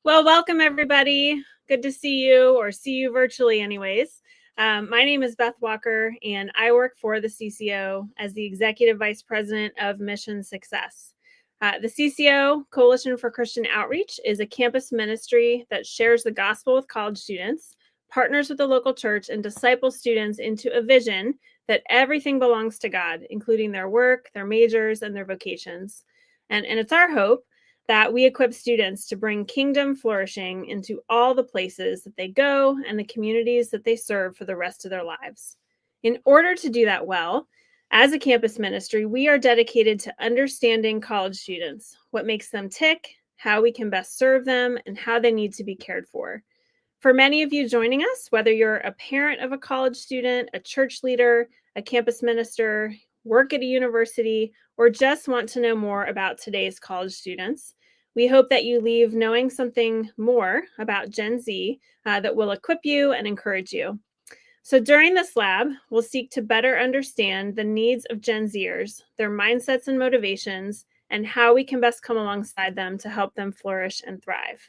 Well, welcome everybody. Good to see you, or see you virtually anyways. My name is Beth Walker, and I work for the CCO as the Executive Vice President of Mission Success. The CCO, Coalition for Christian Outreach, is a campus ministry that shares the gospel with college students, partners with the local church, and disciples students into a vision that everything belongs to God, including their work, their majors, and their vocations. And it's our hope that we equip students to bring kingdom flourishing into all the places that they go and the communities that they serve for the rest of their lives. In order to do that well, as a campus ministry, we are dedicated to understanding college students, what makes them tick, how we can best serve them, and how they need to be cared for. For many of you joining us, whether you're a parent of a college student, a church leader, a campus minister, work at a university, or just want to know more about today's college students, we hope that you leave knowing something more about Gen Z that will equip you and encourage you. So during this lab, we'll seek to better understand the needs of Gen Zers, their mindsets and motivations, and how we can best come alongside them to help them flourish and thrive.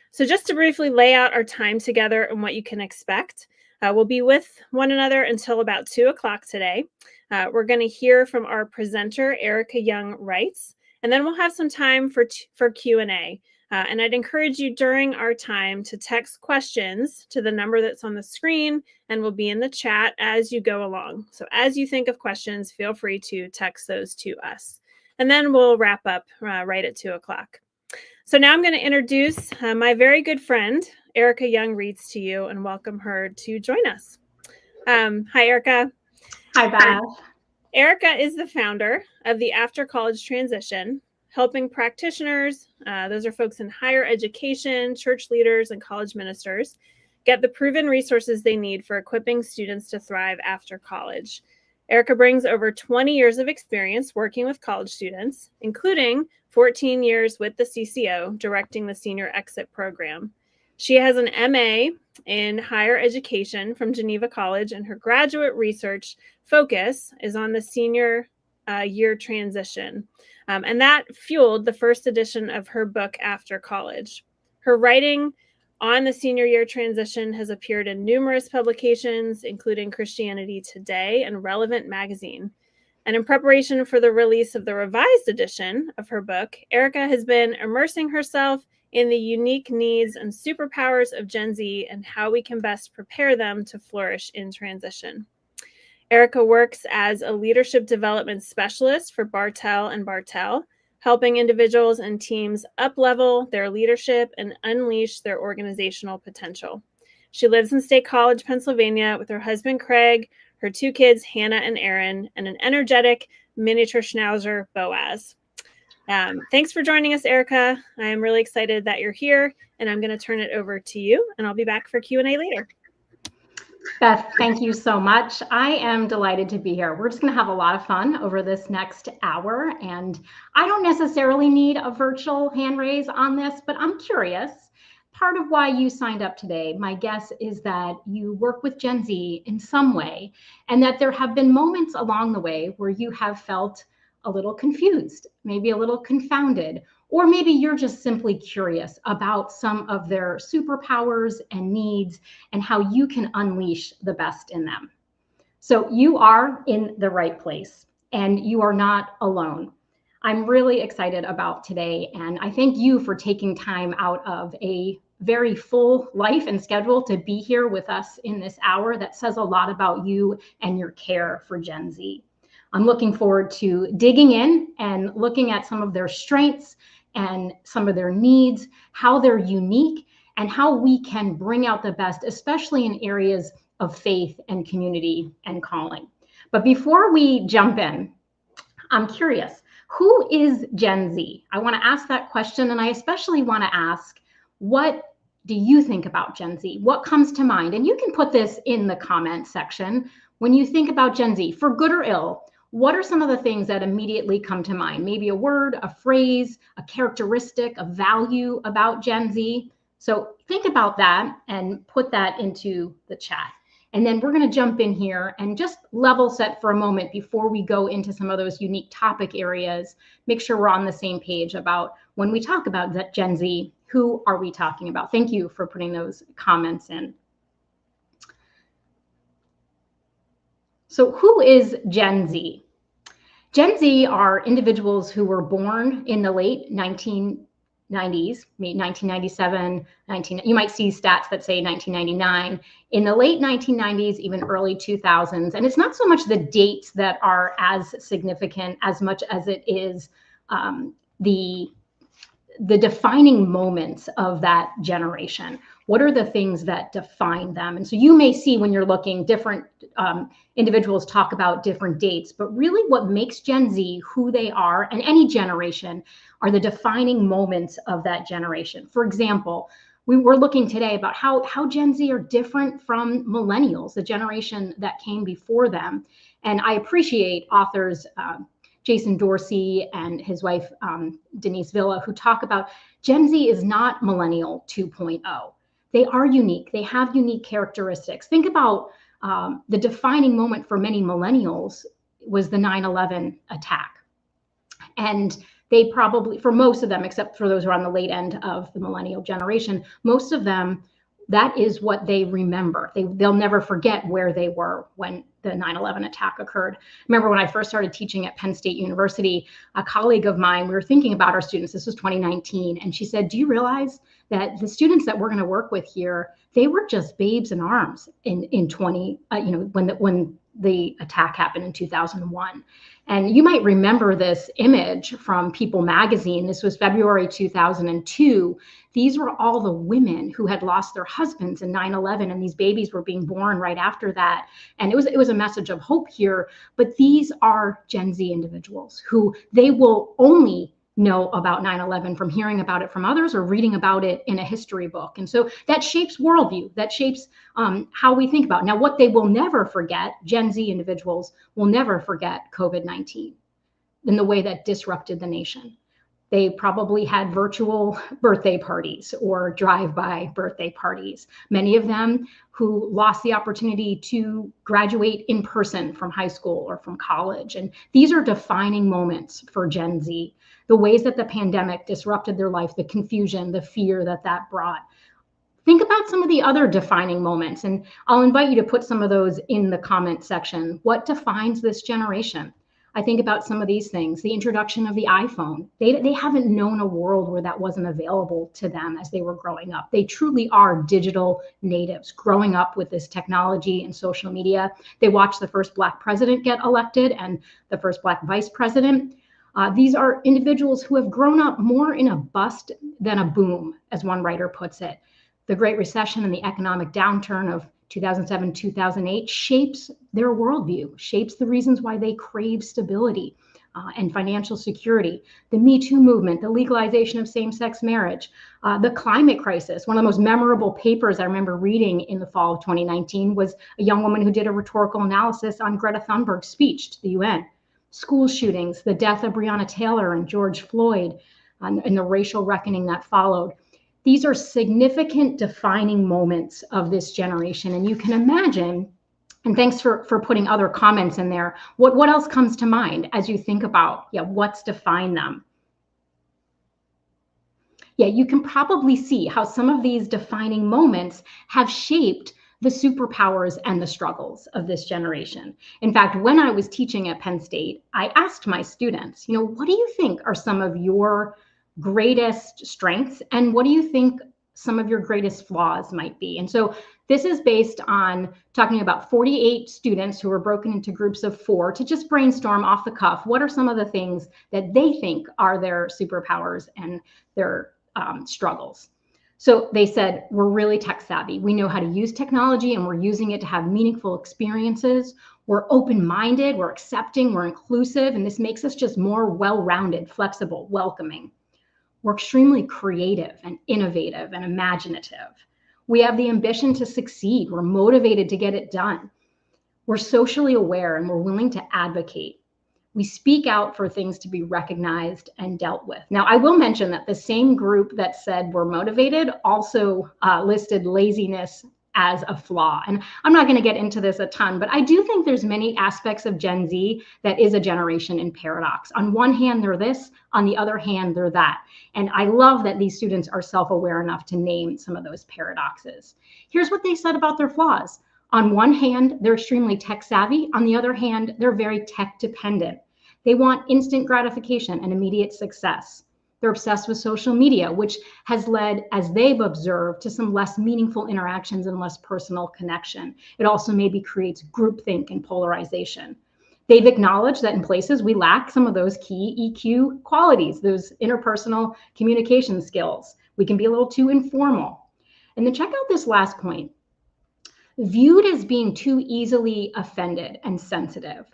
So just to briefly lay out our time together and what you can expect, we'll be with one another until about 2 o'clock today. We're going to hear from our presenter, Young Reitz, and then we'll have some time for Q&A. And I'd encourage you during our time to text questions to the number that's on the screen and will be in the chat as you go along. So as you think of questions, feel free to text those to us. And then we'll wrap up right at 2 o'clock. So now I'm going to introduce my very good friend, Young Reitz, to you and welcome her to join us. Hi, Erica. Hi, Beth. Erica is the founder of the After College Transition, helping practitioners, those are folks in higher education, church leaders, and college ministers, get the proven resources they need for equipping students to thrive after college. Erica brings over 20 years of experience working with college students, including 14 years with the CCO, directing the Senior Exit Program. She has an MA in higher education from Geneva College, and her graduate research focus is on the senior year transition. And that fueled the first edition of her book, After College. Her writing on the senior year transition has appeared in numerous publications, including Christianity Today and Relevant Magazine. And in preparation for the release of the revised edition of her book, Erica has been immersing herself in the unique needs and superpowers of Gen Z and how we can best prepare them to flourish in transition. Erica works as a leadership development specialist for Bartell & Bartell, helping individuals and teams up-level their leadership and unleash their organizational potential. She lives in State College, Pennsylvania, with her husband, Craig, her 2 kids, Hannah and Aaron, and an energetic miniature schnauzer, Boaz. Thanks for joining us, Erica. I am really excited that you're here, and I'm going to turn it over to you, and I'll be back for Q&A later. Beth, thank you so much. I am delighted to be here. We're just going to have a lot of fun over this next hour, and I don't necessarily need a virtual hand raise on this, but I'm curious. Part of why you signed up today, my guess is that you work with Gen Z in some way, and that there have been moments along the way where you have felt a little confused, maybe a little confounded, or maybe you're just simply curious about some of their superpowers and needs and how you can unleash the best in them. So you are in the right place and you are not alone. I'm really excited about today, and I thank you for taking time out of a very full life and schedule to be here with us in this hour. That says a lot about you and your care for Gen Z. I'm looking forward to digging in and looking at some of their strengths and some of their needs, how they're unique, and how we can bring out the best, especially in areas of faith and community and calling. But before we jump in, I'm curious, who is Gen Z? I want to ask that question, and I especially want to ask, what do you think about Gen Z? What comes to mind? And you can put this in the comment section. When you think about Gen Z, for good or ill, what are some of the things that immediately come to mind? Maybe a word, a phrase, a characteristic, a value about Gen Z. So think about that and put that into the chat. And then we're going to jump in here and just level set for a moment before we go into some of those unique topic areas. Make sure we're on the same page about when we talk about Gen Z, who are we talking about? Thank you for putting those comments in. So who is Gen Z? Gen Z are individuals who were born in the late 1990s, 1997, you might see stats that say 1999, in the late 1990s, even early 2000s. And it's not so much the dates that are as significant as much as it is the defining moments of that generation. What are the things that define them? And so you may see when you're looking, different individuals talk about different dates, but really what makes Gen Z who they are, and any generation, are the defining moments of that generation. For example, we were looking today about how Gen Z are different from millennials, the generation that came before them. And I appreciate authors Jason Dorsey and his wife, Denise Villa, who talk about Gen Z is not millennial 2.0. They are unique. They have unique characteristics. Think about the defining moment for many millennials was the 9/11 attack. And they probably, for most of them, except for those who are on the late end of the millennial generation, most of them, that is what they remember. They'll never forget where they were when the 9/11 attack occurred. Remember when I first started teaching at Penn State University, a colleague of mine, we were thinking about our students, this was 2019, and she said, do you realize that the students that we're going to work with here, they were just babes in arms in when the attack happened in 2001. And you might remember this image from People magazine. This was February 2002. These were all the women who had lost their husbands in 9/11, and these babies were being born right after that. And it was a message of hope here. But these are Gen Z individuals who they will only know about 9/11 from hearing about it from others or reading about it in a history book. And so that shapes worldview, that shapes how we think about it. Now, what they will never forget, Gen Z individuals will never forget COVID-19 in the way that disrupted the nation. They probably had virtual birthday parties or drive-by birthday parties. Many of them who lost the opportunity to graduate in person from high school or from college. And these are defining moments for Gen Z. The ways that the pandemic disrupted their life, the confusion, the fear that brought. Think about some of the other defining moments, and I'll invite you to put some of those in the comment section. What defines this generation? I think about some of these things. The introduction of the iPhone. They haven't known a world where that wasn't available to them as they were growing up. They truly are digital natives, growing up with this technology and social media. They watched the first Black president get elected and the first Black vice president. These are individuals who have grown up more in a bust than a boom, as one writer puts it. The Great Recession and the economic downturn of 2007, 2008 shapes their worldview, shapes the reasons why they crave stability and financial security. The Me Too movement, the legalization of same-sex marriage, the climate crisis. One of the most memorable papers I remember reading in the fall of 2019 was a young woman who did a rhetorical analysis on Greta Thunberg's speech to the UN. School shootings, the death of Breonna Taylor and George Floyd, and the racial reckoning that followed. These are significant defining moments of this generation. And you can imagine, and thanks for putting other comments in there, what else comes to mind as you think about, what's defined them? You can probably see how some of these defining moments have shaped the superpowers and the struggles of this generation. In fact, when I was teaching at Penn State, I asked my students, what do you think are some of your greatest strengths, and what do you think some of your greatest flaws might be? And so this is based on talking about 48 students who were broken into groups of 4 to just brainstorm off the cuff. What are some of the things that they think are their superpowers and their struggles? So they said, we're really tech savvy. We know how to use technology and we're using it to have meaningful experiences. We're open-minded, we're accepting, we're inclusive, and this makes us just more well-rounded, flexible, welcoming. We're extremely creative and innovative and imaginative. We have the ambition to succeed. We're motivated to get it done. We're socially aware and we're willing to advocate. We speak out for things to be recognized and dealt with. Now, I will mention that the same group that said we're motivated also listed laziness as a flaw. And I'm not going to get into this a ton, but I do think there's many aspects of Gen Z that is a generation in paradox. On one hand, they're this, on the other hand, they're that. And I love that these students are self-aware enough to name some of those paradoxes. Here's what they said about their flaws. On one hand, they're extremely tech savvy. On the other hand, they're very tech dependent. They want instant gratification and immediate success. They're obsessed with social media, which has led, as they've observed, to some less meaningful interactions and less personal connection. It also maybe creates groupthink and polarization. They've acknowledged that in places we lack some of those key EQ qualities, those interpersonal communication skills. We can be a little too informal. And then check out this last point. Viewed as being too easily offended and sensitive.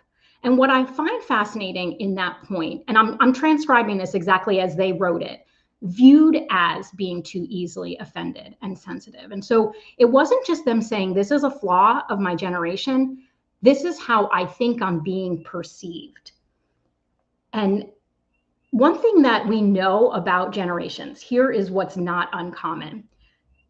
And what I find fascinating in that point, and I'm transcribing this exactly as they wrote it, viewed as being too easily offended and sensitive. And so it wasn't just them saying, this is a flaw of my generation. This is how I think I'm being perceived. And one thing that we know about generations, here is what's not uncommon.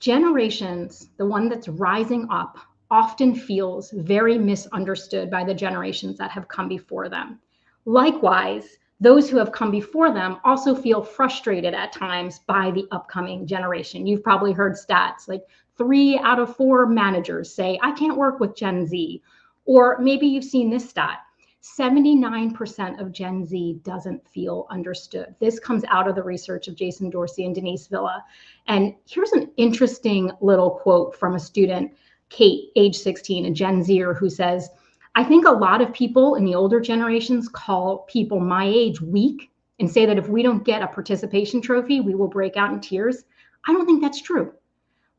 Generations, the one that's rising up, often feels very misunderstood by the generations that have come before them. Likewise, those who have come before them also feel frustrated at times by the upcoming generation. You've probably heard stats like 3 out of 4 managers say, I can't work with Gen Z. Or maybe you've seen this stat, 79% of Gen Z doesn't feel understood. This comes out of the research of Jason Dorsey and Denise Villa. And here's an interesting little quote from a student, Kate, age 16, a Gen Zer, who says, I think a lot of people in the older generations call people my age weak and say that if we don't get a participation trophy, we will break out in tears. I don't think that's true.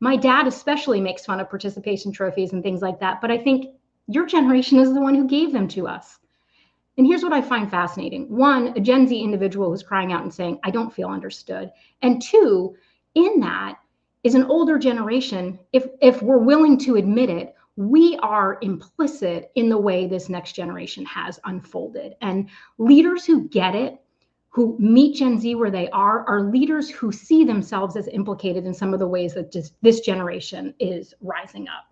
My dad especially makes fun of participation trophies and things like that, but I think your generation is the one who gave them to us. And here's what I find fascinating. One, a Gen Z individual who's crying out and saying, I don't feel understood. And two, in that is an older generation, if we're willing to admit it, we are implicit in the way this next generation has unfolded. And leaders who get it, who meet Gen Z where they are leaders who see themselves as implicated in some of the ways that this generation is rising up.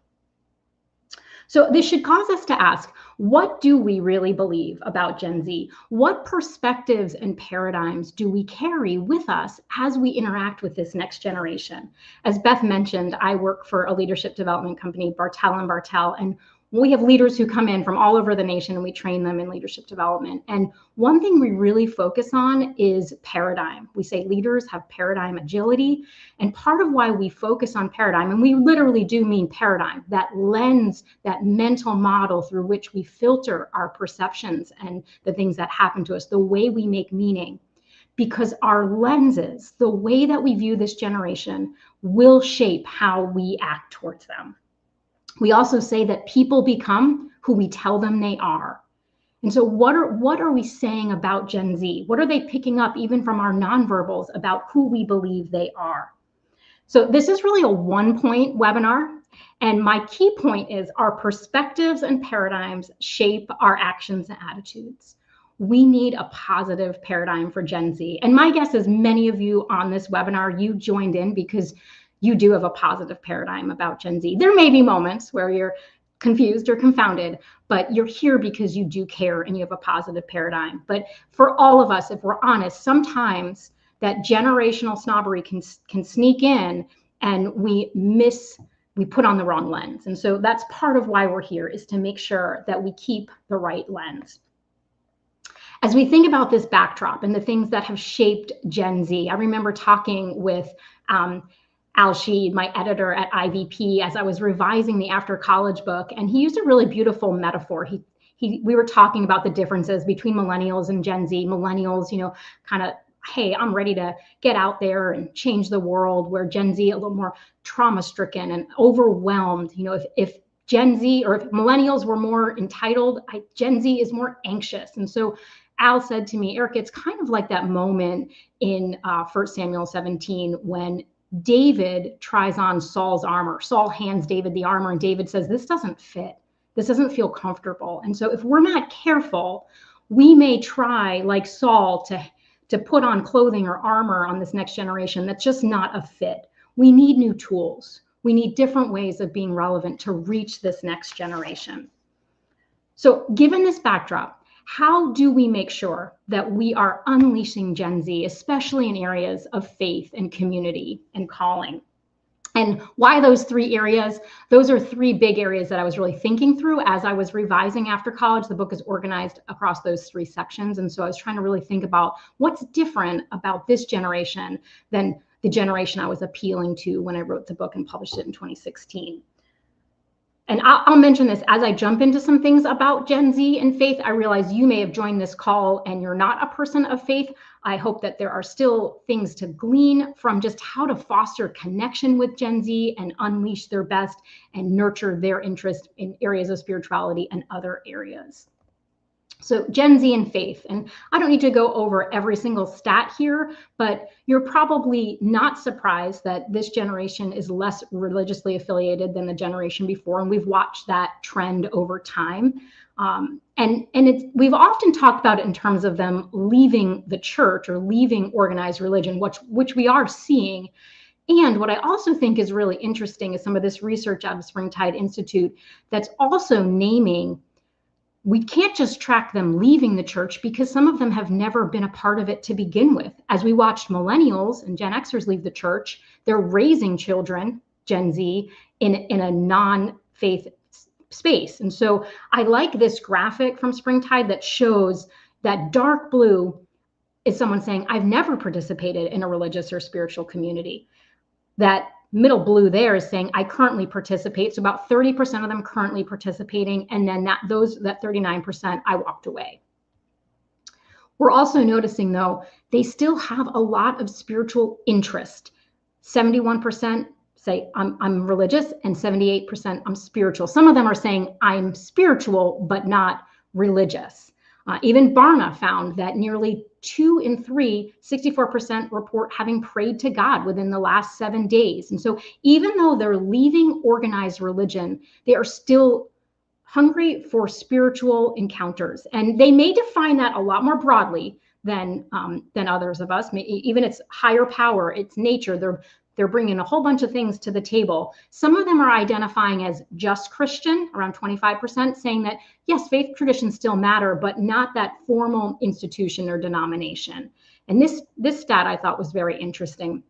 So this should cause us to ask, what do we really believe about Gen Z? What perspectives and paradigms do we carry with us as we interact with this next generation? As Beth mentioned, I work for a leadership development company, Bartel & Bartel, and we have leaders who come in from all over the nation and we train them in leadership development. And one thing we really focus on is paradigm. We say leaders have paradigm agility. And part of why we focus on paradigm, and we literally do mean paradigm, that lens, that mental model through which we filter our perceptions and the things that happen to us, the way we make meaning. Because our lenses, the way that we view this generation, will shape how we act towards them. We also say that people become who we tell them they are. And so what are we saying about Gen Z? What are they picking up even from our nonverbals about who we believe they are? So this is really a one-point webinar. And my key point is our perspectives and paradigms shape our actions and attitudes. We need a positive paradigm for Gen Z. And my guess is many of you on this webinar, you joined in because you do have a positive paradigm about Gen Z. There may be moments where you're confused or confounded, but you're here because you do care and you have a positive paradigm. But for all of us, if we're honest, sometimes that generational snobbery can sneak in and we put on the wrong lens. And so that's part of why we're here, is to make sure that we keep the right lens. As we think about this backdrop and the things that have shaped Gen Z, I remember talking with Al Sheed, my editor at IVP, as I was revising the After College book, and he used a really beautiful metaphor. We were talking about the differences between millennials and Gen Z. Millennials, kind of, hey, I'm ready to get out there and change the world, where Gen Z a little more trauma-stricken and overwhelmed. If Gen Z or if millennials were more entitled, Gen Z is more anxious. And so Al said to me, Eric, it's kind of like that moment in 1 Samuel 17 when David tries on Saul's armor. Saul hands David the armor and David says, this doesn't fit. This doesn't feel comfortable. And so if we're not careful, we may try, like Saul, to put on clothing or armor on this next generation that's just not a fit. We need new tools. We need different ways of being relevant to reach this next generation. So given this backdrop, how do we make sure that we are unleashing Gen Z, especially in areas of faith and community and calling? And why those 3 areas? Those are 3 big areas that I was really thinking through as I was revising after college. The book is organized across those 3 sections. And so I was trying to really think about what's different about this generation than the generation I was appealing to when I wrote the book and published it in 2016. And I'll mention this as I jump into some things about Gen Z and faith. I realize you may have joined this call and you're not a person of faith. I hope that there are still things to glean from just how to foster connection with Gen Z and unleash their best and nurture their interest in areas of spirituality and other areas. So Gen Z and faith, and I don't need to go over every single stat here, but you're probably not surprised that this generation is less religiously affiliated than the generation before, and we've watched that trend over time. We've often talked about it in terms of them leaving the church or leaving organized religion, which we are seeing. And what I also think is really interesting is some of this research out of Springtide Institute that's also naming we can't just track them leaving the church because some of them have never been a part of it to begin with. As we watched millennials and Gen Xers leave the church, they're raising children, Gen Z, in a non-faith space. And so I like this graphic from Springtide that shows that dark blue is someone saying, I've never participated in a religious or spiritual community. That middle blue there is saying I currently participate. So about 30% of them currently participating. And then that 39%, I walked away. We're also noticing though, they still have a lot of spiritual interest. 71% say I'm religious and 78% I'm spiritual. Some of them are saying I'm spiritual, but not religious. Even Barna found that nearly 2 in 3, 64% report having prayed to God within the last 7 days. And so even though they're leaving organized religion, they are still hungry for spiritual encounters. And they may define that a lot more broadly than others of us. Even it's higher power, it's nature. They're bringing a whole bunch of things to the table. Some of them are identifying as just Christian, around 25%, saying that, yes, faith traditions still matter, but not that formal institution or denomination. And this stat I thought was very interesting.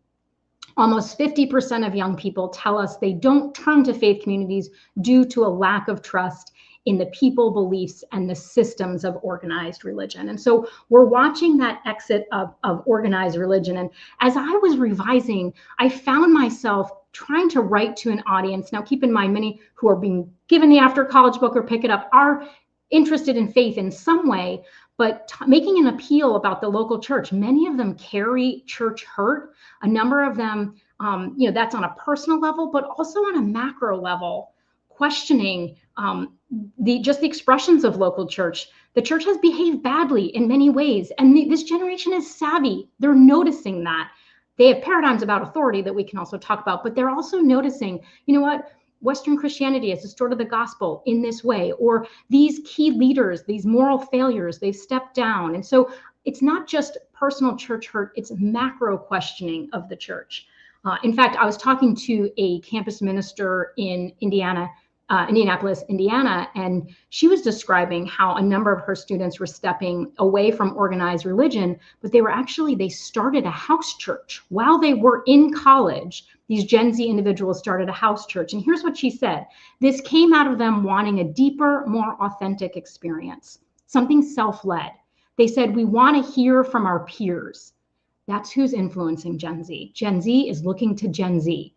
Almost 50% of young people tell us they don't turn to faith communities due to a lack of trust in the people, beliefs, and the systems of organized religion. And so we're watching that exit of organized religion. And as I was revising, I found myself trying to write to an audience. Now, keep in mind, many who are being given the after college book or pick it up are interested in faith in some way, but making an appeal about the local church. Many of them carry church hurt. A number of them, that's on a personal level, but also on a macro level, questioning the expressions of local church. The church has behaved badly in many ways, and this generation is savvy. They're noticing that. They have paradigms about authority that we can also talk about, but they're also noticing, you know what, Western Christianity has distorted the gospel in this way, or these key leaders, these moral failures, they've stepped down. And so it's not just personal church hurt, it's macro questioning of the church. In fact, I was talking to a campus minister in Indianapolis, Indiana, and she was describing how a number of her students were stepping away from organized religion, but they started a house church while they were in college. These Gen Z individuals started a house church. And here's what she said. This came out of them wanting a deeper, more authentic experience, something self-led. They said, we want to hear from our peers. That's who's influencing Gen Z. Gen Z is looking to Gen Z.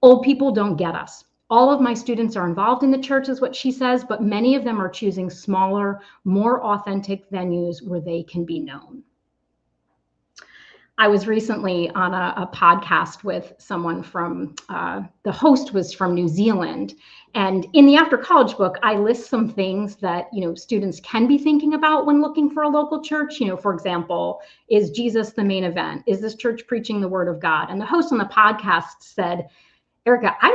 Old people don't get us. All of my students are involved in the church, is what she says, but many of them are choosing smaller, more authentic venues where they can be known. I was recently on a podcast with someone from, the host was from New Zealand. And in the After College book, I list some things that, students can be thinking about when looking for a local church. For example, is Jesus the main event? Is this church preaching the word of God? And the host on the podcast said, Erica, I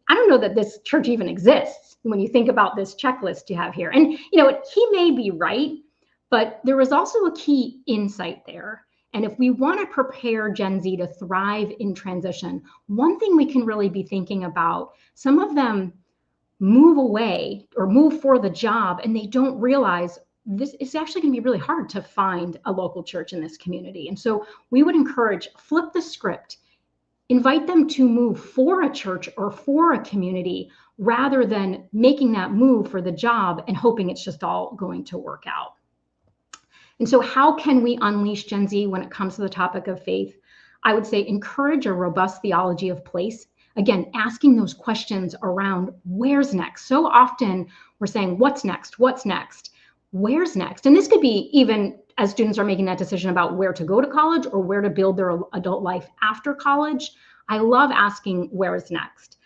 don't know that this church even exists when you think about this checklist you have here. And, he may be right, but there was also a key insight there. And if we want to prepare Gen Z to thrive in transition, one thing we can really be thinking about, some of them move away or move for the job and they don't realize this is actually going to be really hard to find a local church in this community. And so we would encourage, flip the script, invite them to move for a church or for a community rather than making that move for the job and hoping it's just all going to work out. And so how can we unleash Gen Z when it comes to the topic of faith? I would say encourage a robust theology of place. Again, asking those questions around where's next. So often we're saying, what's next? What's next? Where's next? And this could be even as students are making that decision about where to go to college or where to build their adult life after college. I love asking where is next.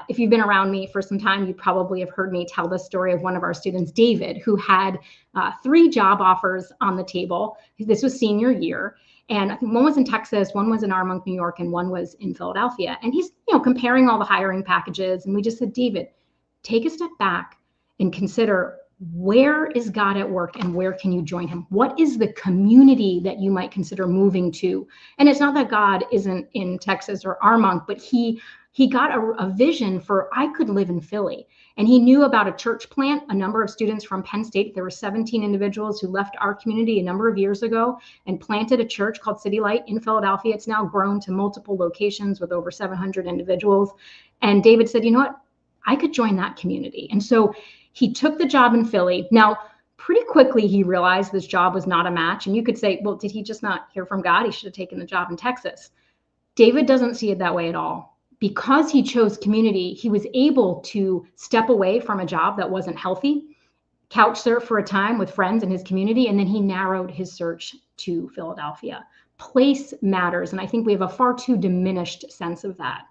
If you've been around me for some time, you probably have heard me tell the story of one of our students, David, who had 3 job offers on the table. This was senior year. And I think one was in Texas, one was in Armonk, New York, and one was in Philadelphia. And he's, comparing all the hiring packages. And we just said, David, take a step back and consider, where is God at work and where can you join him? What is the community that you might consider moving to? And it's not that God isn't in Texas or Armonk, but he got a vision for, I could live in Philly. And he knew about a church plant, a number of students from Penn State. There were 17 individuals who left our community a number of years ago and planted a church called City Light in Philadelphia. It's now grown to multiple locations with over 700 individuals. And David said, you know what? I could join that community. And so he took the job in Philly. Now, pretty quickly, he realized this job was not a match. And you could say, well, did he just not hear from God? He should have taken the job in Texas. David doesn't see it that way at all. Because he chose community, he was able to step away from a job that wasn't healthy, couch surf for a time with friends in his community, and then he narrowed his search to Philadelphia. Place matters, and I think we have a far too diminished sense of that.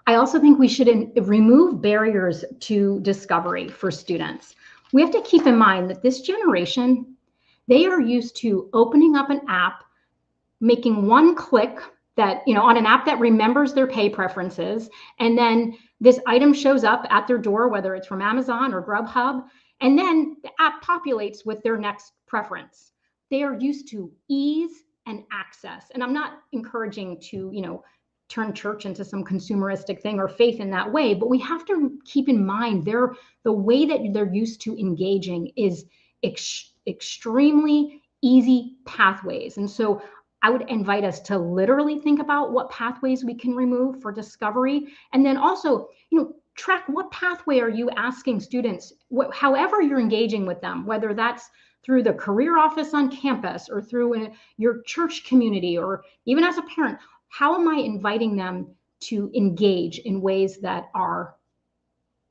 I also think we should remove barriers to discovery for students. We have to keep in mind that this generation, they are used to opening up an app, making one click that, on an app that remembers their pay preferences, and then this item shows up at their door, whether it's from Amazon or Grubhub, and then the app populates with their next preference. They are used to ease and access. And I'm not encouraging to, turn church into some consumeristic thing or faith in that way, but we have to keep in mind the way that they're used to engaging is extremely easy pathways. And so I would invite us to literally think about what pathways we can remove for discovery. And then also, track what pathway are you asking students, however you're engaging with them, whether that's through the career office on campus or through your church community, or even as a parent, how am I inviting them to engage in ways that are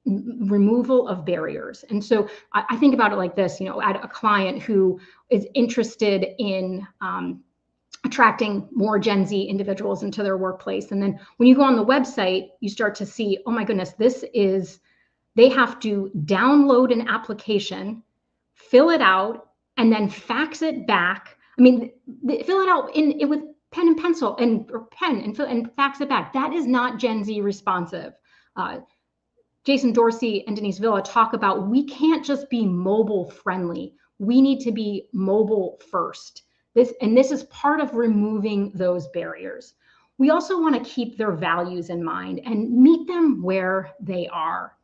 removal of barriers? And so I think about it like this, I had a client who is interested in attracting more Gen Z individuals into their workplace. And then when you go on the website, you start to see, oh my goodness, they have to download an application, fill it out, and then fax it back. I mean, fill it out with pen and pencil or pen and fax it back. That is not Gen Z responsive. Jason Dorsey and Denise Villa talk about, we can't just be mobile friendly. We need to be mobile first. This is part of removing those barriers. We also want to keep their values in mind and meet them where they are.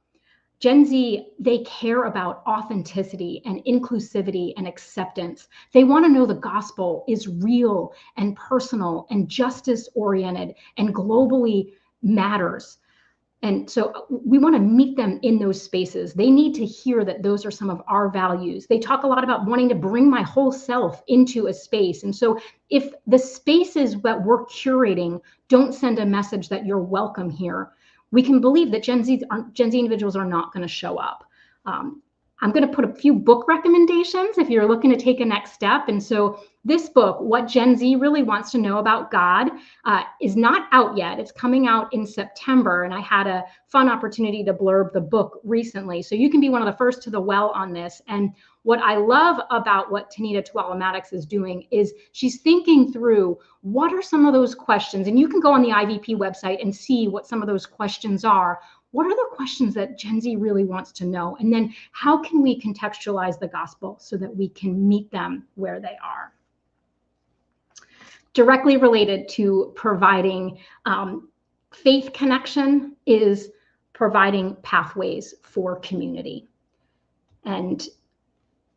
Gen Z, they care about authenticity and inclusivity and acceptance. They want to know the gospel is real and personal and justice-oriented and globally matters. And so we want to meet them in those spaces. They need to hear that those are some of our values. They talk a lot about wanting to bring my whole self into a space. And so if the spaces that we're curating don't send a message that you're welcome here, we can believe that Gen Z individuals are not going to show up. I'm going to put a few book recommendations if you're looking to take a next step. And so this book, What Gen Z Really Wants to Know About God, is not out yet. It's coming out in September. And I had a fun opportunity to blurb the book recently. So you can be one of the first to the well on this. And what I love about what Tanita Tuala-Maddox is doing is she's thinking through what are some of those questions. And you can go on the IVP website and see what some of those questions are. What are the questions that Gen Z really wants to know? And then how can we contextualize the gospel so that we can meet them where they are? directly related to providing faith connection is providing pathways for community. And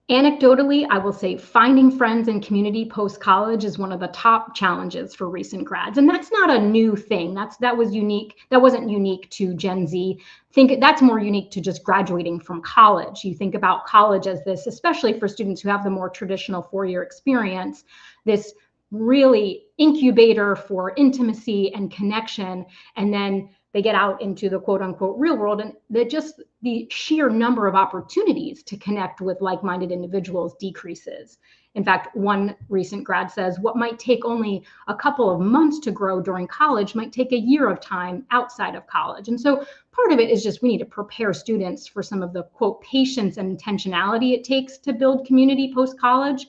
anecdotally, I will say finding friends and community post-college is one of the top challenges for recent grads. And that's not a new thing. That was unique. That wasn't unique to Gen Z. That's more unique to just graduating from college. You think about college as this, especially for students who have the more traditional four-year experience, this really incubator for intimacy and connection. And then they get out into the quote unquote real world, and the sheer number of opportunities to connect with like-minded individuals decreases. In fact, one recent grad says what might take only a couple of months to grow during college might take a year of time outside of college. And so part of it is just we need to prepare students for some of the quote patience and intentionality it takes to build community post-college.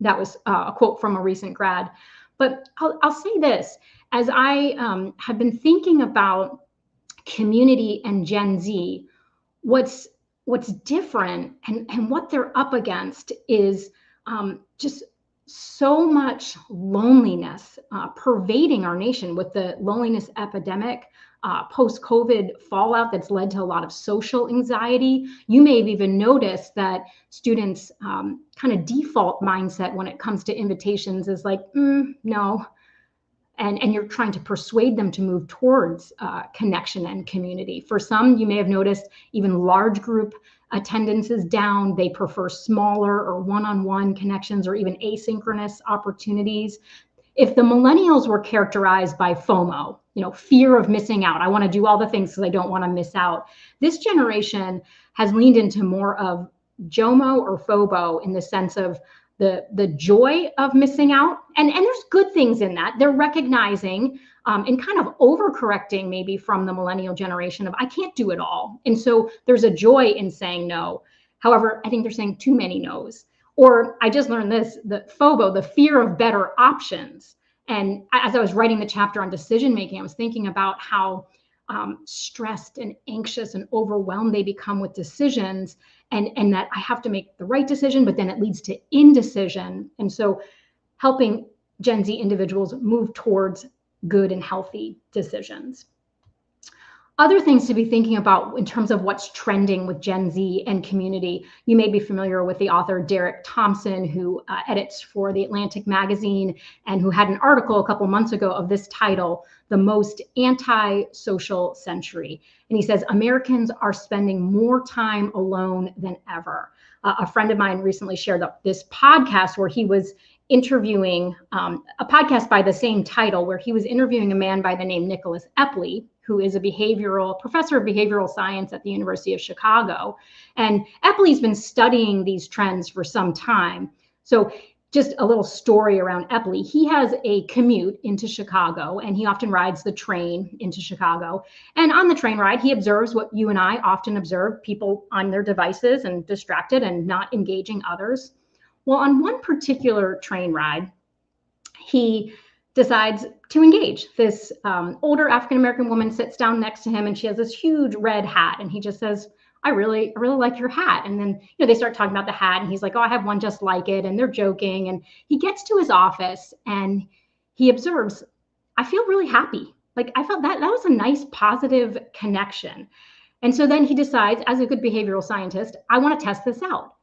That was a quote from a recent grad. But I'll say this, as I have been thinking about community and Gen Z, what's different and what they're up against is just so much loneliness pervading our nation with the loneliness epidemic, post-COVID fallout that's led to a lot of social anxiety. You may have even noticed that students' kind of default mindset when it comes to invitations is like, no. And you're trying to persuade them to move towards connection and community. For some, you may have noticed even large group attendance is down. They prefer smaller or one-on-one connections or even asynchronous opportunities. If the millennials were characterized by FOMO, fear of missing out, I want to do all the things because I don't want to miss out, this generation has leaned into more of JOMO or FOBO in the sense of the joy of missing out. And there's good things in that. They're recognizing and kind of overcorrecting maybe from the millennial generation of I can't do it all. And so there's a joy in saying no. However, I think they're saying too many no's. Or I just learned this, the FOBO, the fear of better options. And as I was writing the chapter on decision making, I was thinking about how stressed and anxious and overwhelmed they become with decisions, and that I have to make the right decision, but then it leads to indecision. And so helping Gen Z individuals move towards good and healthy decisions. Other things to be thinking about in terms of what's trending with Gen Z and community. You may be familiar with the author Derek Thompson, who edits for The Atlantic magazine and who had an article a couple months ago of this title, The Most Anti-Social Century. And he says, Americans are spending more time alone than ever. A friend of mine recently shared this podcast where he was interviewing, a podcast by the same title, where he was interviewing a man by the name Nicholas Epley, who is a professor of behavioral science at the University of Chicago. And Epley's been studying these trends for some time. So just a little story around Epley. He has a commute into Chicago, and he often rides the train into Chicago. And on the train ride, he observes what you and I often observe, people on their devices and distracted and not engaging others. Well, on one particular train ride, he decides to engage. This older African-American woman sits down next to him, and she has this huge red hat. And he just says, I really like your hat. And then, they start talking about the hat, and he's like, oh, I have one just like it. And they're joking. And he gets to his office and he observes, I feel really happy. Like I felt that was a nice, positive connection. And so then he decides, as a good behavioral scientist, I want to test this out.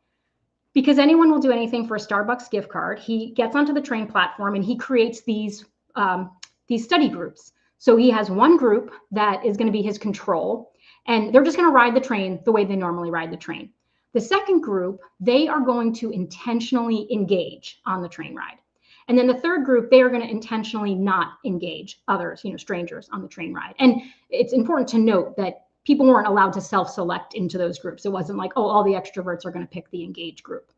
Because anyone will do anything for a Starbucks gift card. He gets onto the train platform and he creates these study groups. So he has one group that is going to be his control, and they're just going to ride the train the way they normally ride the train. The second group, they are going to intentionally engage on the train ride. And then the third group, they are going to intentionally not engage others, strangers on the train ride. And it's important to note that people weren't allowed to self-select into those groups. It wasn't like, oh, all the extroverts are going to pick the engaged group.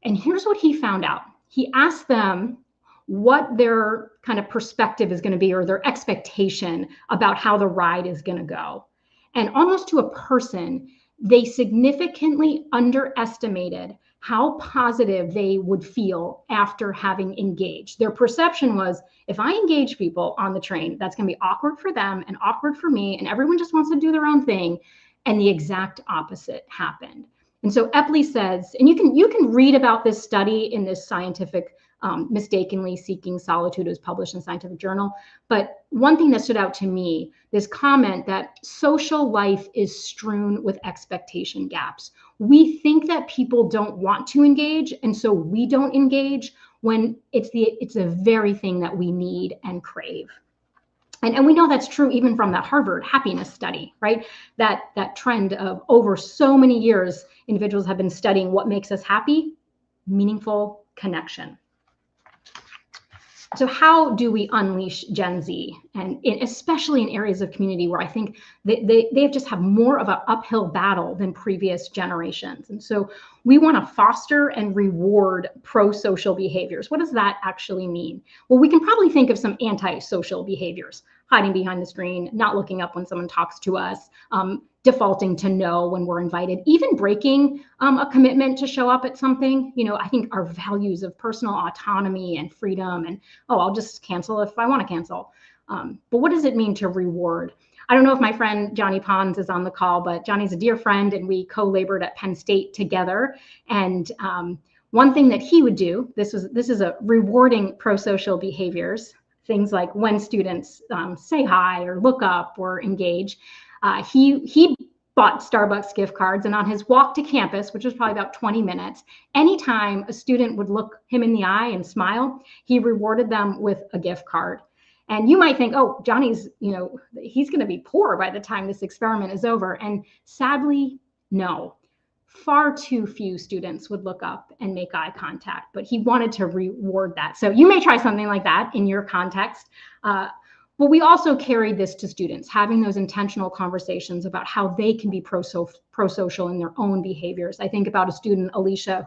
And here's what he found out. He asked them what their kind of perspective is going to be, or their expectation about how the ride is going to go. And almost to a person, they significantly underestimated how positive they would feel after having engaged. Their perception was, if I engage people on the train, that's going to be awkward for them and awkward for me, and everyone just wants to do their own thing. And the exact opposite happened. And so Epley says, and you can read about this study in this scientific Mistakenly Seeking Solitude was published in Scientific Journal. But one thing that stood out to me, this comment that social life is strewn with expectation gaps. We think that people don't want to engage, and so we don't engage when it's the very thing that we need and crave. And we know that's true even from that Harvard happiness study, right? That trend of over so many years, individuals have been studying what makes us happy, meaningful connection. So how do we unleash Gen Z, and especially in areas of community where I think they just have more of an uphill battle than previous generations? And so we want to foster and reward pro-social behaviors. What does that actually mean? Well, we can probably think of some anti-social behaviors: hiding behind the screen, not looking up when someone talks to us, defaulting to no when we're invited, even breaking a commitment to show up at something. You know, I think our values of personal autonomy and freedom, and I'll just cancel if I want to cancel. But what does it mean to reward? I don't know if my friend Johnny Pons is on the call, but Johnny's a dear friend, and we co-labored at Penn State together. And one thing that he would do, this is a rewarding pro-social behaviors, things like when students say hi or look up or engage. He bought Starbucks gift cards, and on his walk to campus, which was probably about 20 minutes, anytime a student would look him in the eye and smile, he rewarded them with a gift card. And you might think, oh, Johnny's, he's going to be poor by the time this experiment is over. And sadly, no. Far too few students would look up and make eye contact, but he wanted to reward that. So you may try something like that in your context. But we also carried this to students, having those intentional conversations about how they can be pro-social in their own behaviors. I think about a student, Alicia,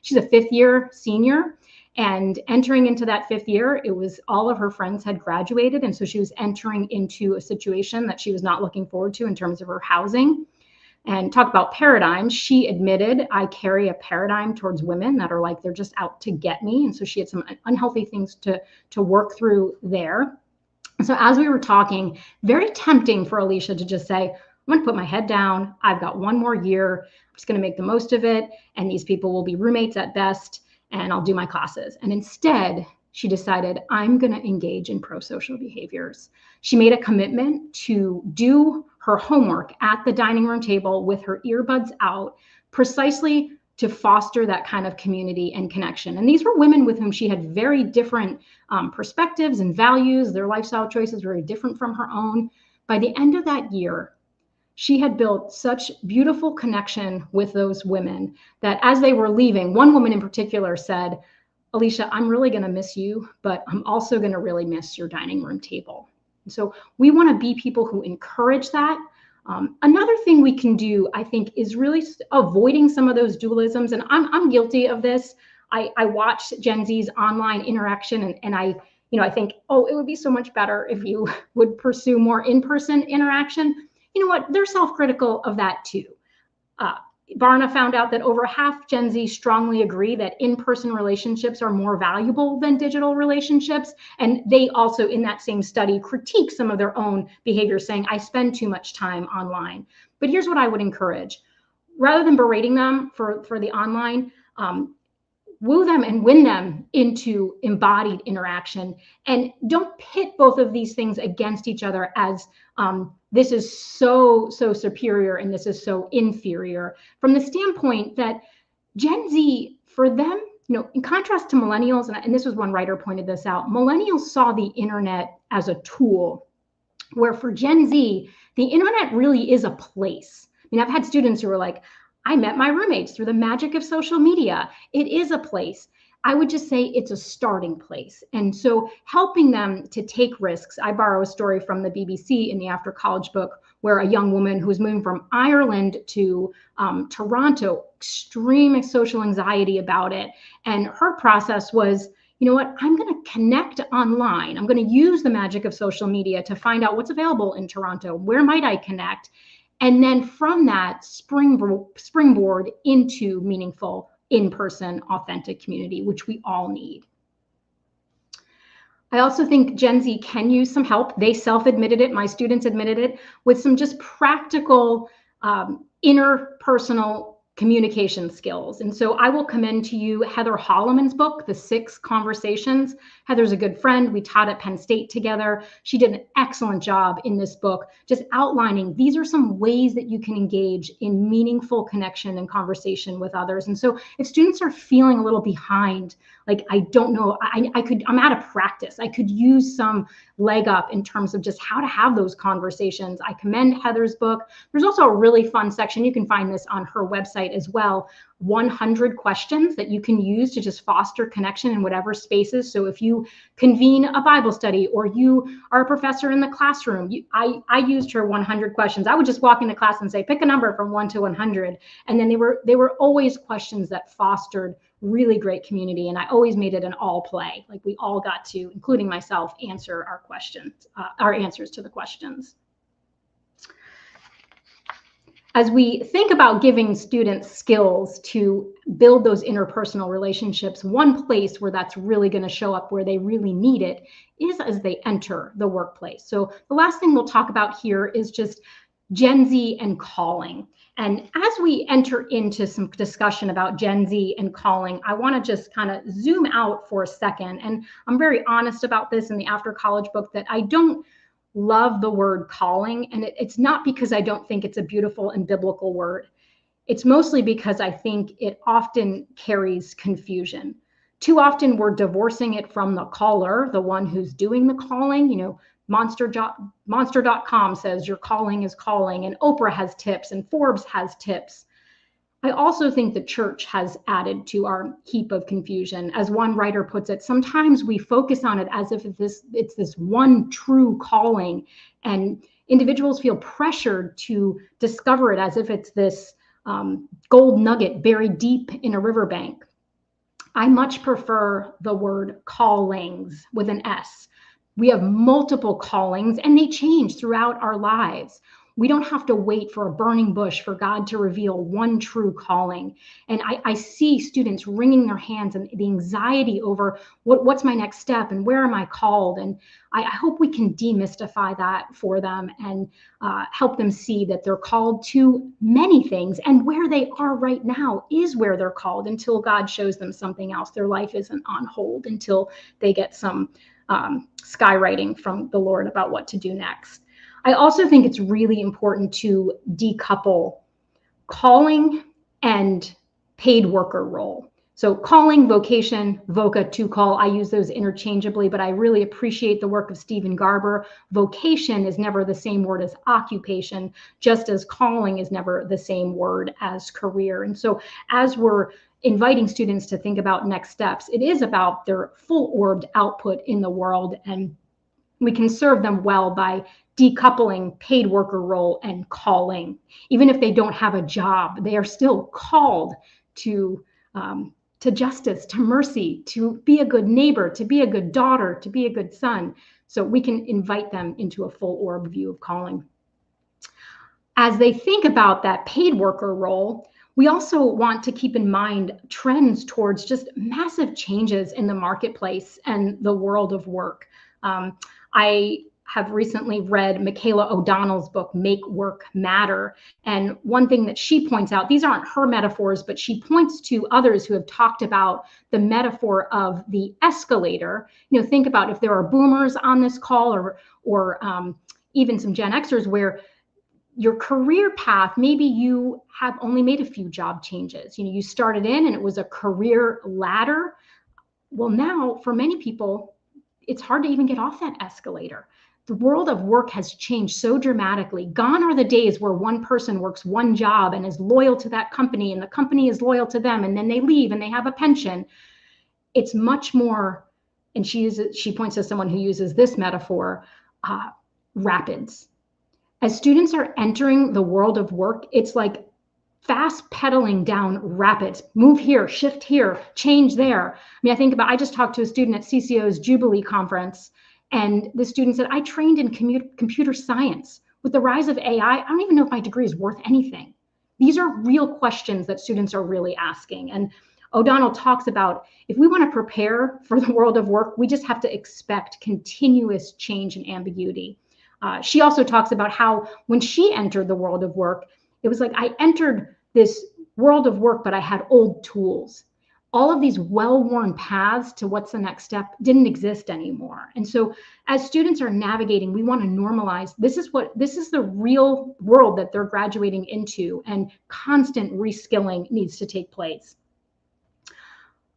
she's a fifth-year senior, and entering into that fifth year, it was all of her friends had graduated, and so she was entering into a situation that she was not looking forward to in terms of her housing. And talk about paradigms, she admitted, I carry a paradigm towards women that are like, they're just out to get me. And so she had some unhealthy things to work through there. So as we were talking, very tempting for Alicia to just say, I'm going to put my head down. I've got one more year. I'm just going to make the most of it. And these people will be roommates at best, and I'll do my classes. And instead, she decided, I'm going to engage in pro-social behaviors. She made a commitment to do her homework at the dining room table with her earbuds out, precisely to foster that kind of community and connection. And these were women with whom she had very different perspectives and values. Their lifestyle choices were very different from her own. By the end of that year, she had built such beautiful connection with those women that as they were leaving, one woman in particular said, Alicia, I'm really going to miss you, but I'm also going to really miss your dining room table. So we want to be people who encourage that. Another thing we can do, I think, is really avoiding some of those dualisms. And I'm guilty of this. I watch Gen Z's online interaction, and I think, oh, it would be so much better if you would pursue more in-person interaction. You know what? They're self-critical of that too. Barna found out that over half Gen Z strongly agree that in-person relationships are more valuable than digital relationships. And they also, in that same study, critique some of their own behaviors, saying, I spend too much time online. But here's what I would encourage. Rather than berating them for the online, woo them and win them into embodied interaction. And don't pit both of these things against each other as this is so superior and this is so inferior, from the standpoint that Gen Z, for them, in contrast to millennials, and this was one writer pointed this out, millennials saw the internet as a tool, where for Gen Z, the internet really is a place. I mean, I've had students who were like, I met my roommates through the magic of social media. It is a place. I would just say it's a starting place. And so helping them to take risks. I borrow a story from the BBC in the After College book, where a young woman who was moving from Ireland to Toronto, extreme social anxiety about it. And her process was, you know what, I'm going to connect online. I'm going to use the magic of social media to find out what's available in Toronto. Where might I connect? And then from that, springboard into meaningful, in-person, authentic community, which we all need. I also think Gen Z can use some help. They self-admitted it, my students admitted it, with some just practical interpersonal communication skills. And so I will commend to you Heather Holloman's book, The 6 Conversations. Heather's a good friend. We taught at Penn State together. She did an excellent job in this book, just outlining these are some ways that you can engage in meaningful connection and conversation with others. And so if students are feeling a little behind, like, I don't know, I'm out of practice, I could use some leg up in terms of just how to have those conversations, I commend Heather's book. There's also a really fun section, you can find this on her website as well, 100 questions that you can use to just foster connection in whatever spaces. So if you convene a Bible study or you are a professor in the classroom, I used her 100 questions. I would just walk into class and say, pick a number from 1 to 100. And then they were always questions that fostered really great community. And I always made it an all play. Like, we all got to, including myself, answer our questions, our answers to the questions. As we think about giving students skills to build those interpersonal relationships, one place where that's really going to show up, where they really need it, is as they enter the workplace. So the last thing we'll talk about here is just Gen Z and calling. And as we enter into some discussion about Gen Z and calling, I want to just kind of zoom out for a second. And I'm very honest about this in the After College book, that I don't love the word calling. And it's not because I don't think it's a beautiful and biblical word. It's mostly because I think it often carries confusion. Too often we're divorcing it from the caller, the one who's doing the calling. You know, Monster.com says your calling is calling, and Oprah has tips, and Forbes has tips. I also think the church has added to our heap of confusion. As one writer puts it, sometimes we focus on it as if it's this one true calling, and individuals feel pressured to discover it as if it's this gold nugget buried deep in a riverbank. I much prefer the word callings with an S. We have multiple callings, and they change throughout our lives. We don't have to wait for a burning bush for God to reveal one true calling. And I see students wringing their hands and the anxiety over what's my next step and where am I called? And I hope we can demystify that for them and help them see that they're called to many things, and where they are right now is where they're called until God shows them something else. Their life isn't on hold until they get some skywriting from the Lord about what to do next. I also think it's really important to decouple calling and paid worker role. So calling, vocation, voca, to call, I use those interchangeably, but I really appreciate the work of Stephen Garber. Vocation is never the same word as occupation, just as calling is never the same word as career. And so as we're inviting students to think about next steps, it is about their full-orbed output in the world, and we can serve them well by decoupling paid worker role and calling. Even if they don't have a job, they are still called to justice, to mercy, to be a good neighbor, to be a good daughter, to be a good son. So we can invite them into a full orb view of calling. As they think about that paid worker role, we also want to keep in mind trends towards just massive changes in the marketplace and the world of work. I have recently read Michaela O'Donnell's book, Make Work Matter. And one thing that she points out, these aren't her metaphors, but she points to others who have talked about the metaphor of the escalator. You know, think about if there are boomers on this call or even some Gen Xers where your career path, maybe you have only made a few job changes. You know, you started in and it was a career ladder. Well, now for many people, it's hard to even get off that escalator. The world of work has changed so dramatically. Gone are the days where one person works one job and is loyal to that company and the company is loyal to them, and then they leave and they have a pension. It's much more, and she points to someone who uses this metaphor, rapids. As students are entering the world of work, it's like fast pedaling down rapids. Move here, shift here, change there. I mean, I just talked to a student at CCO's Jubilee conference, and the student said, I trained in computer science. With the rise of AI, I don't even know if my degree is worth anything. These are real questions that students are really asking. And O'Donnell talks about, if we want to prepare for the world of work, we just have to expect continuous change and ambiguity. She also talks about how when she entered the world of work, it was like I entered this world of work, but I had old tools. All of these well-worn paths to what's the next step didn't exist anymore. And so as students are navigating, we want to normalize, this is the real world that they're graduating into, and constant reskilling needs to take place.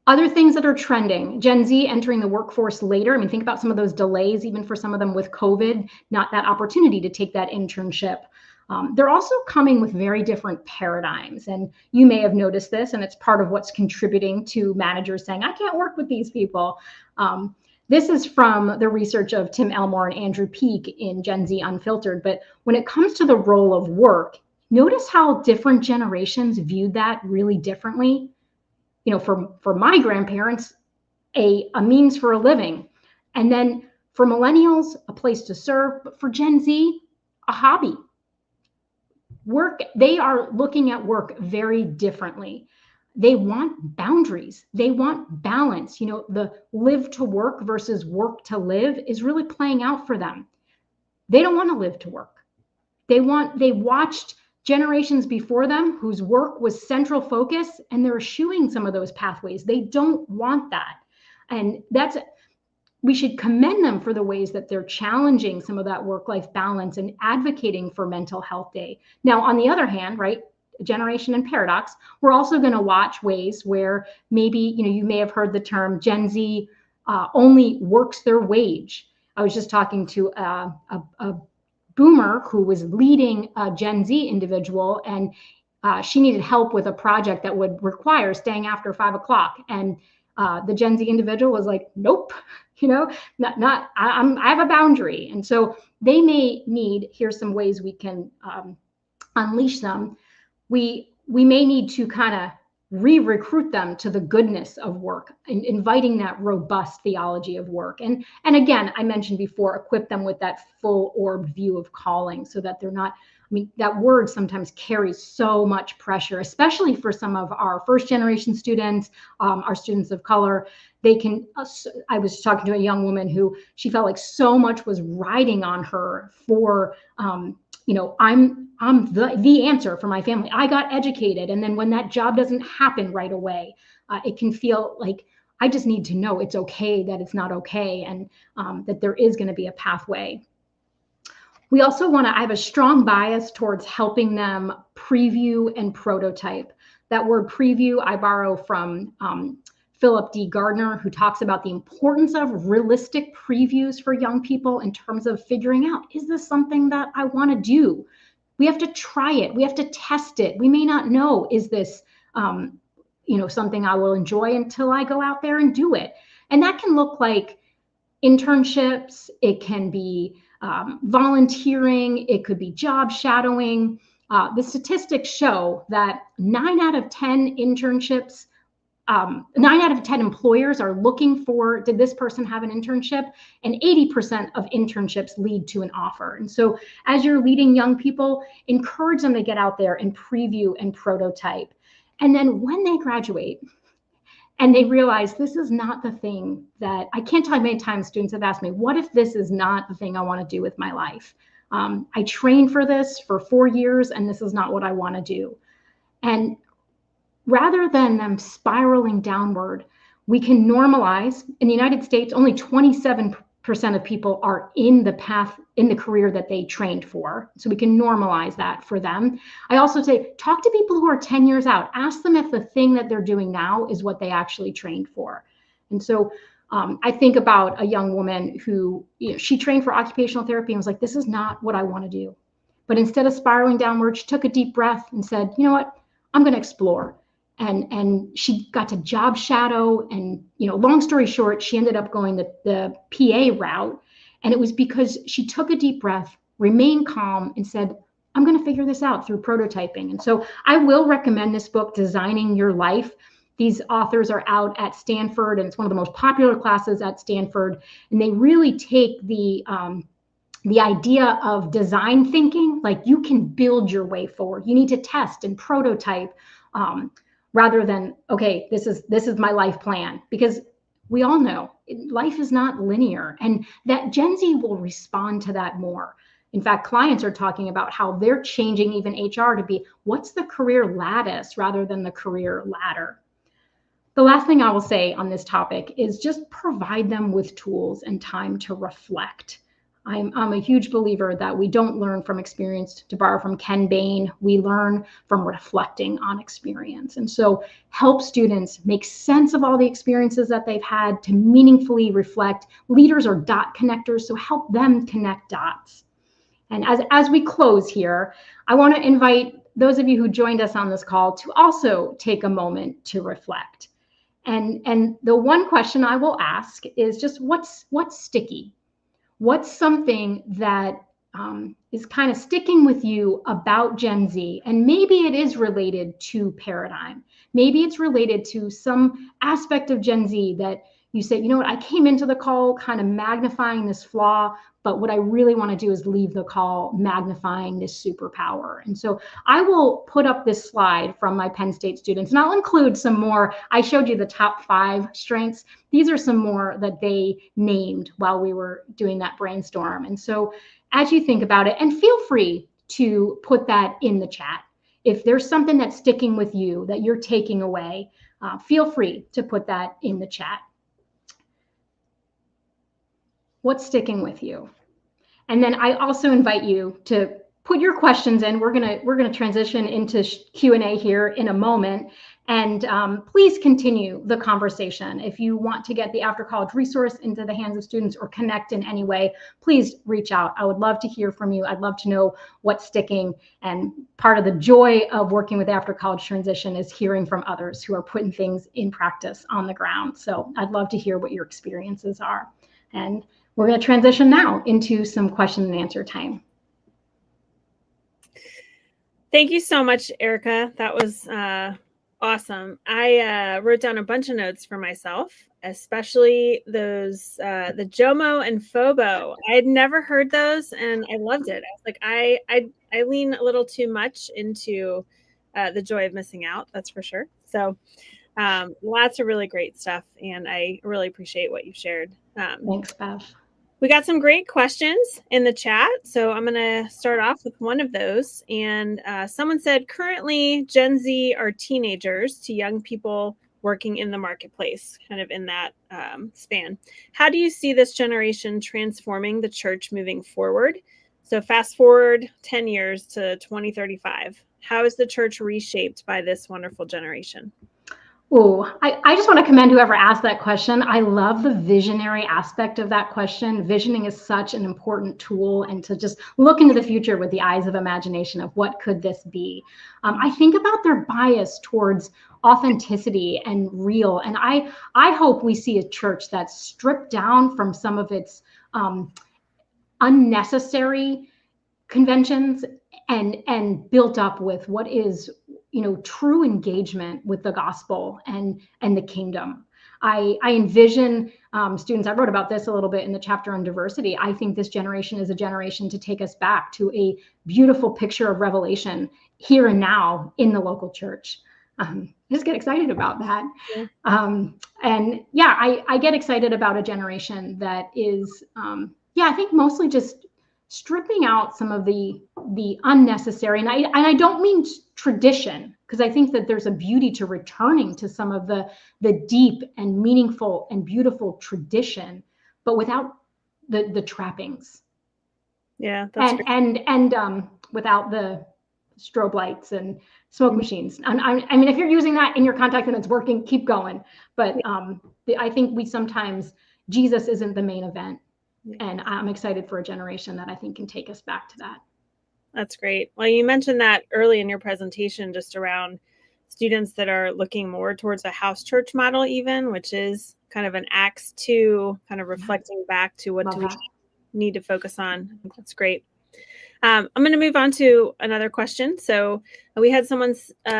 Other things that are trending, Gen Z entering the workforce later. I mean, think about some of those delays, even for some of them with COVID, not that opportunity to take that internship. They're also coming with very different paradigms. And you may have noticed this, and it's part of what's contributing to managers saying, I can't work with these people. This is from the research of Tim Elmore and Andrew Peak in Gen Z Unfiltered. But when it comes to the role of work, notice how different generations viewed that really differently. You know, for my grandparents, a means for a living. And then for millennials, a place to serve. But for Gen Z, a hobby. Work, they are looking at work very differently. They want boundaries. They want balance. You know, the live to work versus work to live is really playing out for them. They don't want to live to work. They watched generations before them whose work was central focus, and they're eschewing some of those pathways. They don't want that. And we should commend them for the ways that they're challenging some of that work-life balance and advocating for mental health day. Now, on the other hand, right, generation and paradox, we're also going to watch ways where maybe, you know, you may have heard the term Gen Z only works their wage. I was just talking to a boomer who was leading a Gen Z individual, and she needed help with a project that would require staying after 5 o'clock. And the Gen Z individual was like, nope, you know, I have a boundary. And so they may need, here's some ways we can unleash them. We may need to kind of re-recruit them to the goodness of work, and inviting that robust theology of work. And again, I mentioned before, equip them with that full orb view of calling, so that they're not, I mean, that word sometimes carries so much pressure, especially for some of our first generation students, our students of color. They can, I was talking to a young woman who, she felt like so much was riding on her for, you know, I'm the answer for my family. I got educated. And then when that job doesn't happen right away, it can feel like, I just need to know it's okay, that it's not okay, and that there is going to be a pathway. We also want to, I have a strong bias towards helping them preview and prototype. That word preview, I borrow from Philip D. Gardner, who talks about the importance of realistic previews for young people in terms of figuring out, is this something that I want to do? We have to try it. We have to test it. We may not know, is this you know, something I will enjoy until I go out there and do it. And that can look like internships. It can be volunteering. It could be job shadowing. The statistics show that 9 out of 10 internships, 9 out of 10 employers are looking for, did this person have an internship? And 80% of internships lead to an offer. And so as you're leading young people, encourage them to get out there and preview and prototype. And then when they graduate and they realize this is not the thing that, I can't tell you how many times students have asked me, what if this is not the thing I want to do with my life? I trained for this for 4 years and this is not what I want to do. And rather than them spiraling downward, we can normalize. In the United States, only 27% of people are in the path, in the career that they trained for. So we can normalize that for them. I also say, talk to people who are 10 years out. Ask them if the thing that they're doing now is what they actually trained for. And so I think about a young woman who, you know, she trained for occupational therapy and was like, this is not what I want to do. But instead of spiraling downward, she took a deep breath and said, you know what, I'm going to explore. And she got to job shadow, and, you know, long story short, she ended up going the PA route. And it was because she took a deep breath, remained calm, and said, I'm going to figure this out through prototyping. And so I will recommend this book, Designing Your Life. These authors are out at Stanford, and it's one of the most popular classes at Stanford. And they really take the idea of design thinking, like you can build your way forward. You need to test and prototype, rather than, okay, this is my life plan. Because we all know life is not linear, and that Gen Z will respond to that more. In fact, clients are talking about how they're changing even HR to be, what's the career lattice rather than the career ladder? The last thing I will say on this topic is just provide them with tools and time to reflect. I'm a huge believer that we don't learn from experience. To borrow from Ken Bain, we learn from reflecting on experience. And so help students make sense of all the experiences that they've had to meaningfully reflect. Leaders are dot connectors, so help them connect dots. And as we close here, I want to invite those of you who joined us on this call to also take a moment to reflect. And the one question I will ask is just what's sticky? What's something that is kind of sticking with you about Gen Z? And maybe it is related to paradigm. Maybe it's related to some aspect of Gen Z that you say, you know what, I came into the call kind of magnifying this flaw, but what I really want to do is leave the call magnifying this superpower. And so I will put up this slide from my Penn State students, and I'll include some more. I showed you the top 5 strengths. These are some more that they named while we were doing that brainstorm. And so as you think about it, and feel free to put that in the chat. If there's something that's sticking with you that you're taking away, feel free to put that in the chat. What's sticking with you? And then I also invite you to put your questions in. We're gonna transition into Q&A here in a moment. And please continue the conversation. If you want to get the after college resource into the hands of students or connect in any way, please reach out. I would love to hear from you. I'd love to know what's sticking. And part of the joy of working with after college transition is hearing from others who are putting things in practice on the ground. So I'd love to hear what your experiences are. And we're going to transition now into some question and answer time. Thank you so much, Erica. That was awesome. I wrote down a bunch of notes for myself, especially those, the JOMO and FOBO. I had never heard those and I loved it. I was like, I lean a little too much into the joy of missing out, that's for sure. So lots of really great stuff. And I really appreciate what you've shared. Thanks, Beth. We got some great questions in the chat. So I'm going to start off with one of those. And someone said, currently Gen Z are teenagers to young people working in the marketplace, kind of in that span. How do you see this generation transforming the church moving forward? So fast forward 10 years to 2035. How is the church reshaped by this wonderful generation? Oh, I just want to commend whoever asked that question. I love the visionary aspect of that question. Visioning is such an important tool, and to just look into the future with the eyes of imagination of what could this be. I think about their bias towards authenticity and real. And I hope we see a church that's stripped down from some of its unnecessary conventions and built up with what is, you know, true engagement with the gospel and the kingdom. I envision students, I wrote about this a little bit in the chapter on diversity. I think this generation is a generation to take us back to a beautiful picture of Revelation here and now in the local church. Just get excited about that. Yeah. And yeah, I get excited about a generation that is, I think mostly just stripping out some of the unnecessary, and I don't mean tradition, because I think that there's a beauty to returning to some of the deep and meaningful and beautiful tradition, but without the trappings. Yeah, that's and without the strobe lights and smoke machines. And I mean, if you're using that in your context and it's working, keep going. But I think we sometimes, Jesus isn't the main event. And I'm excited for a generation that I think can take us back to that. That's great. Well, you mentioned that early in your presentation, just around students that are looking more towards a house church model even, which is kind of an Acts 2, kind of reflecting back to what do we need to focus on. That's great. I'm going to move on to another question. So we had someone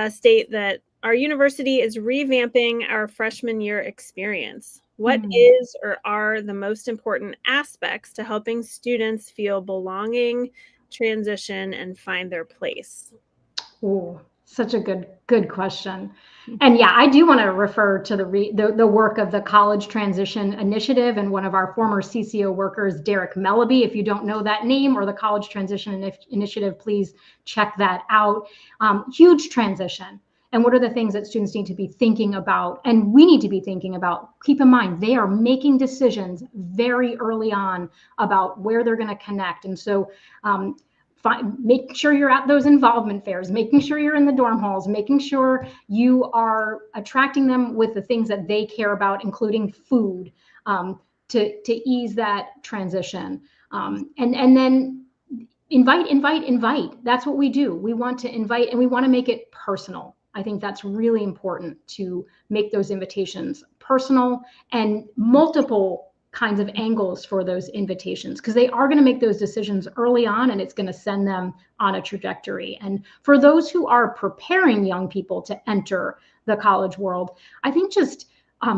state that our university is revamping our freshman year experience. What is or are the most important aspects to helping students feel belonging, transition, and find their place? Oh, Such a good question. And yeah, I do want to refer to the work of the College Transition Initiative and one of our former CCO workers, Derek Melleby. If you don't know that name or the College Transition Initiative, please check that out. Huge transition. And what are the things that students need to be thinking about? And we need to be thinking about. Keep in mind, they are making decisions very early on about where they're going to connect. And so make sure you're at those involvement fairs, making sure you're in the dorm halls, making sure you are attracting them with the things that they care about, including food, to ease that transition. And then invite. That's what we do. We want to invite, and we want to make it personal. I think that's really important, to make those invitations personal and multiple kinds of angles for those invitations, because they are going to make those decisions early on, and it's going to send them on a trajectory. And for those who are preparing young people to enter the college world, I think just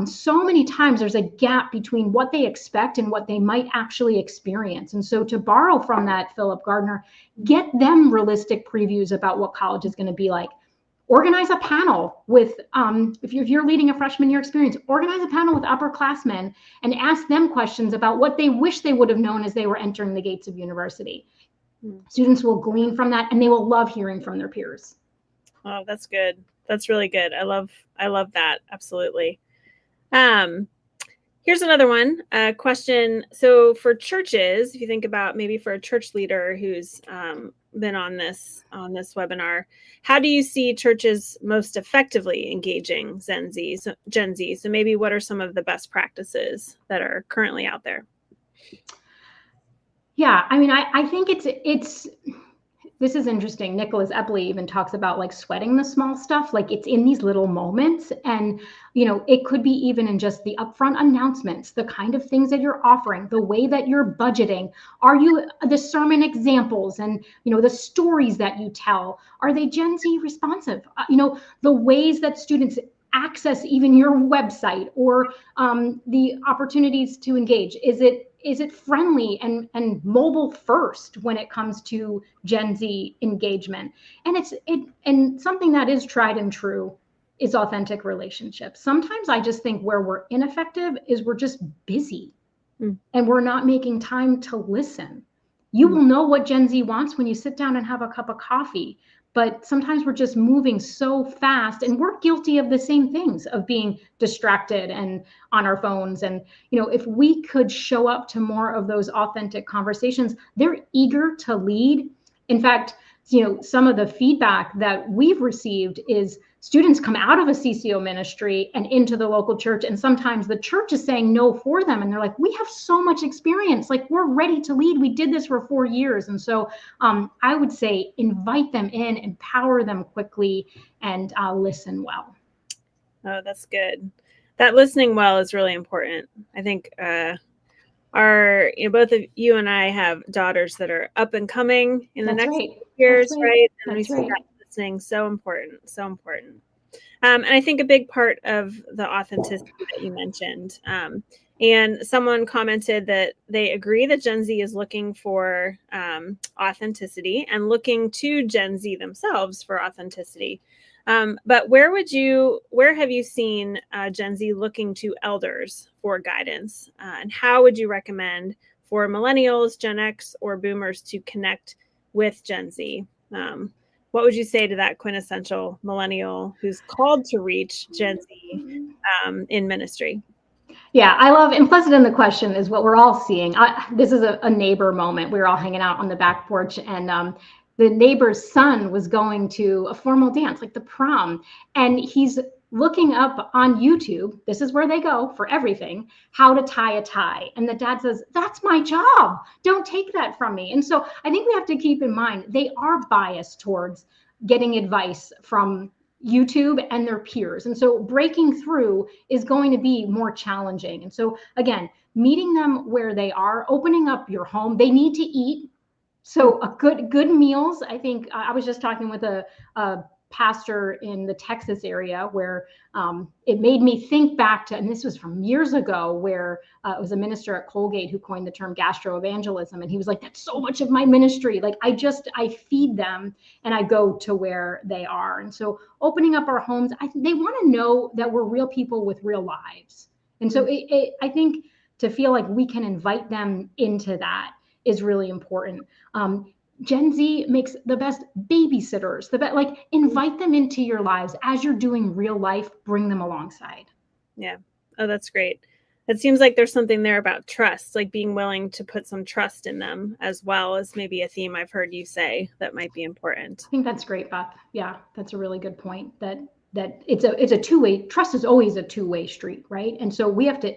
so many times there's a gap between what they expect and what they might actually experience. And so, to borrow from that, Philip Gardner, get them realistic previews about what college is going to be like. Organize a panel with, if you're leading a freshman year experience, organize a panel with upperclassmen and ask them questions about what they wish they would have known as they were entering the gates of university. Students will glean from that, and they will love hearing from their peers. Oh, that's good. That's really good. I love that. Absolutely. Here's another one, question. So for churches, if you think about maybe for a church leader who's been on this webinar, how do you see churches most effectively engaging Gen Z? So maybe what are some of the best practices that are currently out there? Yeah, I mean, I think it's this is interesting. Nicholas Epley even talks about like sweating the small stuff. Like, it's in these little moments, and it could be even in just the upfront announcements, the kind of things that you're offering, the way that you're budgeting. Are you the sermon examples and the stories that you tell? Are they Gen Z responsive? The ways that students access even your website or the opportunities to engage. Is it friendly and mobile first when it comes to Gen Z engagement? And something that is tried and true is authentic relationships. Sometimes I just think where we're ineffective is we're just busy and we're not making time to listen. You will know what Gen Z wants when you sit down and have a cup of coffee. But sometimes we're just moving so fast, and we're guilty of the same things, of being distracted and on our phones. And, if we could show up to more of those authentic conversations, they're eager to lead. In fact, some of the feedback that we've received is students come out of a CCO ministry and into the local church, and sometimes the church is saying no for them. And they're like, we have so much experience. Like, we're ready to lead. We did this for 4 years. And so I would say invite them in, empower them quickly, and listen well. Oh, that's good. That listening well is really important. I think both of you and I have daughters that are up and coming in the next years, right? And we see that listening so important. And I think a big part of the authenticity that you mentioned, and someone commented that they agree that Gen Z is looking for authenticity and looking to Gen Z themselves for authenticity. But where have you seen Gen Z looking to elders for guidance? And how would you recommend for millennials, Gen X, or boomers to connect with Gen Z? What would you say to that quintessential millennial who's called to reach Gen Z in ministry? Yeah, I love, implicit in the question is what we're all seeing. This is a neighbor moment. We were all hanging out on the back porch, and the neighbor's son was going to a formal dance, like the prom, and he's looking up on YouTube, this is where they go for everything, how to tie a tie. And the dad says, that's my job. Don't take that from me. And so I think we have to keep in mind, they are biased towards getting advice from YouTube and their peers. And so breaking through is going to be more challenging. And so again, meeting them where they are, opening up your home, they need to eat. So a good meals. I think I was just talking with a pastor in the Texas area where it made me think back to, and this was from years ago, where it was a minister at Colgate who coined the term gastroevangelism. And he was like, that's so much of my ministry. Like I feed them and I go to where they are. And so opening up our homes, they want to know that we're real people with real lives. And so I think to feel like we can invite them into that is really important. Gen Z makes the best babysitters, like invite them into your lives as you're doing real life, bring them alongside. Yeah. Oh, that's great. It seems like there's something there about trust, like being willing to put some trust in them, as well as maybe a theme I've heard you say that might be important. I think that's great, Beth. Yeah, that's a really good point. That it's a two-way. Trust is always a two-way street, right? And so we have to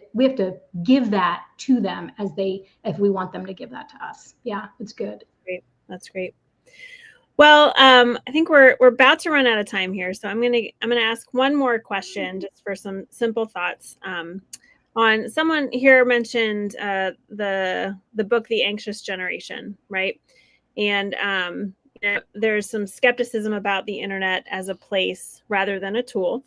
give that to them if we want them to give that to us. Yeah, it's good. Great. That's great. Well, I think we're about to run out of time here, so I'm gonna ask one more question just for some simple thoughts. On someone here mentioned the book The Anxious Generation, right? And there's some skepticism about the internet as a place rather than a tool.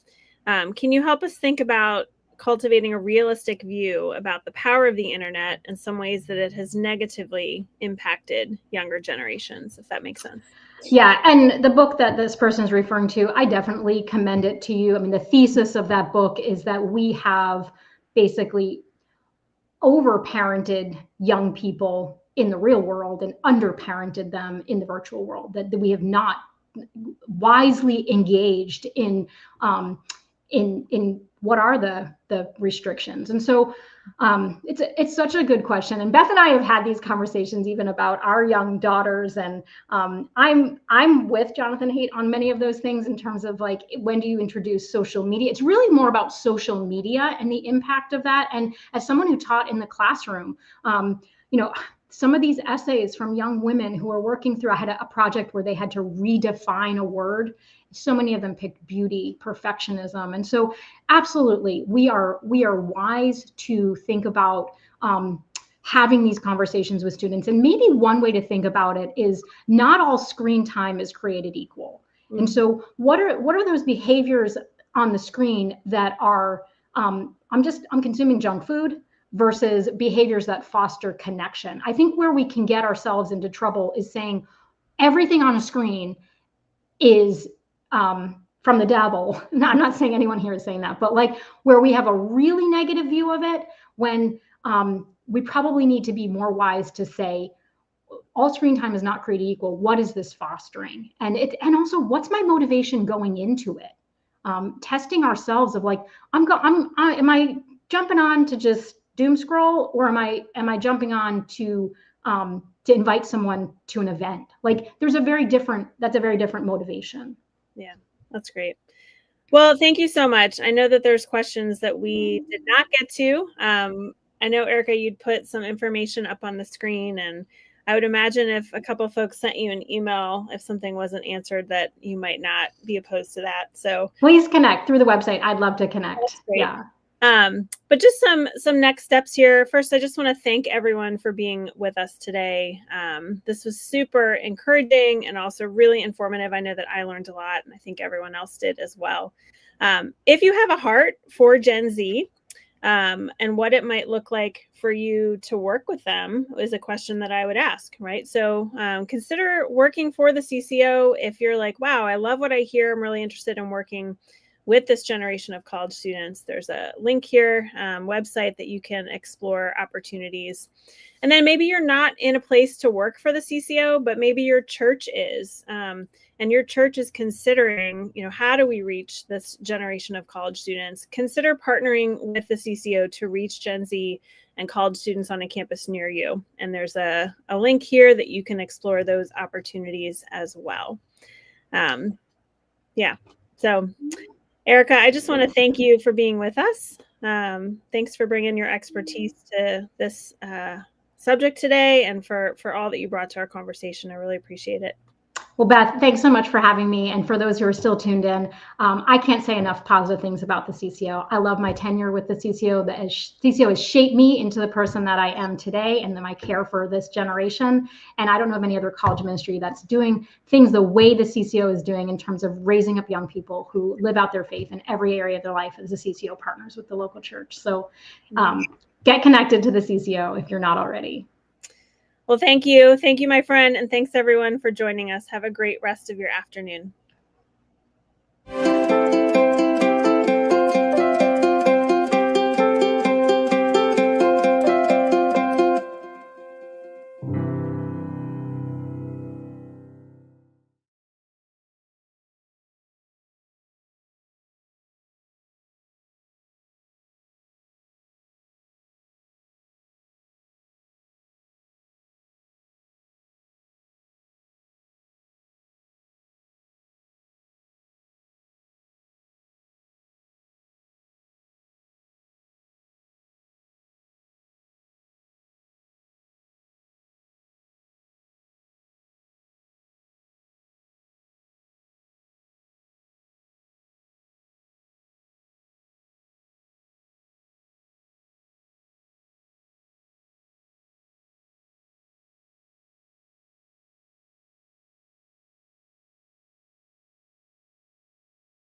Can you help us think about cultivating a realistic view about the power of the internet and some ways that it has negatively impacted younger generations, if that makes sense? Yeah, and the book that this person is referring to, I definitely commend it to you. I mean, the thesis of that book is that we have basically over-parented young people in the real world and under-parented them in the virtual world, that we have not wisely engaged in what are the restrictions. And so it's such a good question. And Beth and I have had these conversations even about our young daughters. And I'm with Jonathan Haidt on many of those things in terms of like, when do you introduce social media? It's really more about social media and the impact of that. And as someone who taught in the classroom, some of these essays from young women who are working through, I had a project where they had to redefine a word. So many of them picked beauty, perfectionism. And so absolutely, we are wise to think about having these conversations with students. And maybe one way to think about it is not all screen time is created equal. Mm-hmm. And so what are those behaviors on the screen that are, I'm consuming junk food, versus behaviors that foster connection. I think where we can get ourselves into trouble is saying everything on a screen is from the devil. No, I'm not saying anyone here is saying that, but like where we have a really negative view of it, when we probably need to be more wise to say, all screen time is not created equal. What is this fostering? And also, what's my motivation going into it? Testing ourselves of like, am I jumping on to just doom scroll, or am I jumping on to invite someone to an event? Like that's a very different motivation. Yeah, that's great. Well, thank you so much. I know that there's questions that we did not get to. I know, Erica, you'd put some information up on the screen, and I would imagine if a couple of folks sent you an email, if something wasn't answered, that you might not be opposed to that. So please connect through the website. I'd love to connect. Yeah. But just some next steps here. First, I just want to thank everyone for being with us today. This was super encouraging and also really informative. I know that I learned a lot, and I think everyone else did as well. If you have a heart for Gen Z and what it might look like for you to work with them is a question that I would ask, right? So consider working for the CCO if you're like, wow, I love what I hear. I'm really interested in working with this generation of college students. There's a link here, website that you can explore opportunities. And then maybe you're not in a place to work for the CCO, but maybe your church is, and your church is considering, how do we reach this generation of college students? Consider partnering with the CCO to reach Gen Z and college students on a campus near you. And there's a link here that you can explore those opportunities as well. So Erica, I just want to thank you for being with us. Thanks for bringing your expertise to this subject today and for all that you brought to our conversation. I really appreciate it. Well, Beth, thanks so much for having me. And for those who are still tuned in, I can't say enough positive things about the CCO. I love my tenure with the CCO. The CCO has shaped me into the person that I am today, and then my care for this generation. And I don't know of any other college ministry that's doing things the way the CCO is doing in terms of raising up young people who live out their faith in every area of their life as the CCO partners with the local church. So get connected to the CCO if you're not already. Well, thank you. Thank you, my friend. And thanks everyone for joining us. Have a great rest of your afternoon.